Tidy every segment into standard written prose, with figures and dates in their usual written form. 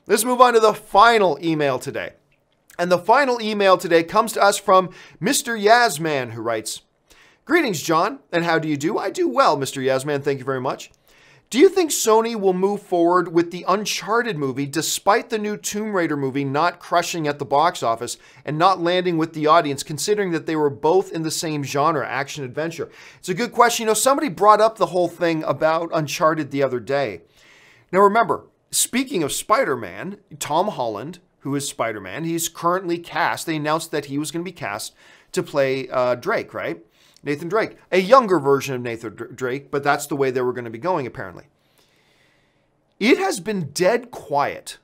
let's move on to the final email today. And the final email today comes to us from Mr. Yaz Man, who writes, "Greetings, John, and how do you do? I do well, Mr. Yaz Man, thank you very much. Do you think Sony will move forward with the Uncharted movie despite the new Tomb Raider movie not crushing at the box office and not landing with the audience, considering that they were both in the same genre, action-adventure?" It's a good question. You know, somebody brought up the whole thing about Uncharted the other day. Now remember, speaking of Spider-Man, Tom Holland, who is Spider-Man, he's currently cast. They announced that he was going to be cast to play Drake, right? Nathan Drake. A younger version of Nathan Drake, but that's the way they were going to be going, apparently. It has been dead quiet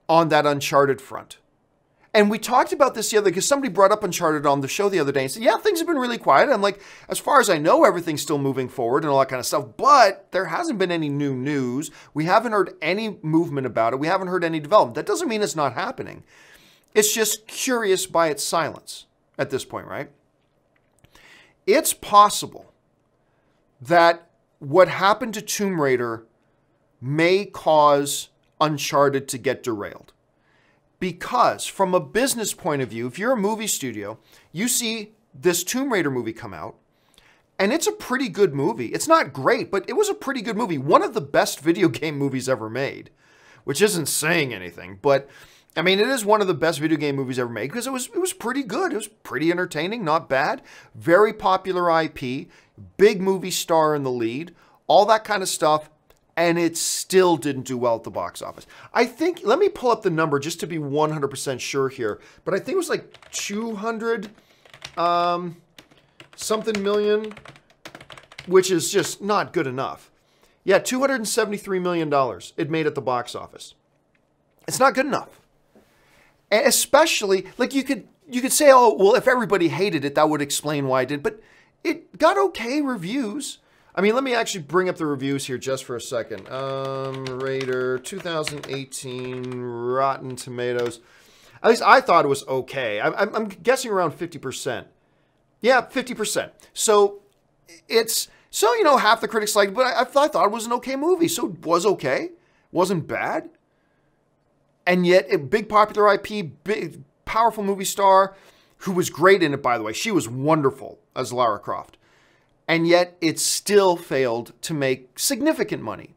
on that Uncharted front. And we talked about this the other day, because somebody brought up Uncharted on the show the other day and said, yeah, things have been really quiet. I'm like, as far as I know, everything's still moving forward and all that kind of stuff, but there hasn't been any new news. We haven't heard any movement about it. We haven't heard any development. That doesn't mean it's not happening. It's just curious by its silence at this point, right? It's possible that what happened to Tomb Raider may cause Uncharted to get derailed. Because from a business point of view, if you're a movie studio, you see this Tomb Raider movie come out, and it's a pretty good movie. It's not great, but it was a pretty good movie. One of the best video game movies ever made, which isn't saying anything, but I mean, it is one of the best video game movies ever made because it was pretty good. It was pretty entertaining, not bad. Very popular IP, big movie star in the lead, all that kind of stuff. And it still didn't do well at the box office. I think, let me pull up the number just to be 100% sure here. But I think it was like 200 something million, which is just not good enough. Yeah, $273 million it made at the box office. It's not good enough. And especially, like you could say, oh, well, if everybody hated it, that would explain why it did. But it got okay reviews. I mean, let me actually bring up the reviews here just for a second. Raider 2018 Rotten Tomatoes. At least I thought it was okay. I'm guessing around 50%. Yeah, 50%. So it's, so, you know, half the critics liked it, but I thought it was an okay movie. So it was okay. Wasn't bad. And yet, a big popular IP, big, powerful movie star, who was great in it, by the way. She was wonderful as Lara Croft. And yet, it still failed to make significant money.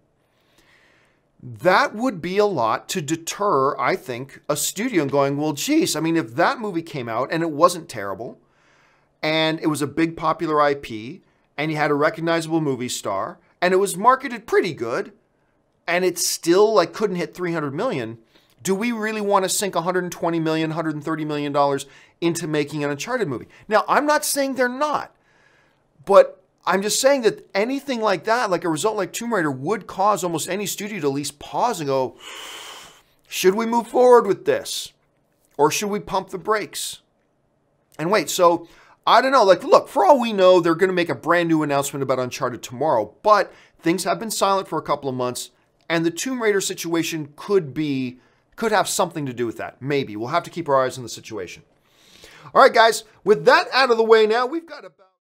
That would be a lot to deter, I think, a studio going, well, geez, I mean, if that movie came out and it wasn't terrible, and it was a big popular IP, and you had a recognizable movie star, and it was marketed pretty good, and it still like couldn't hit 300 million, do we really want to sink $120 million, $130 million into making an Uncharted movie? Now, I'm not saying they're not, but I'm just saying that anything like that, like a result like Tomb Raider, would cause almost any studio to at least pause and go, should we move forward with this? Or should we pump the brakes? And wait, so I don't know. Like, look, for all we know, they're going to make a brand new announcement about Uncharted tomorrow, but things have been silent for a couple of months, and the Tomb Raider situation could have something to do with that. Maybe. We'll have to keep our eyes on the situation. All right, guys, with that out of the way now, we've got about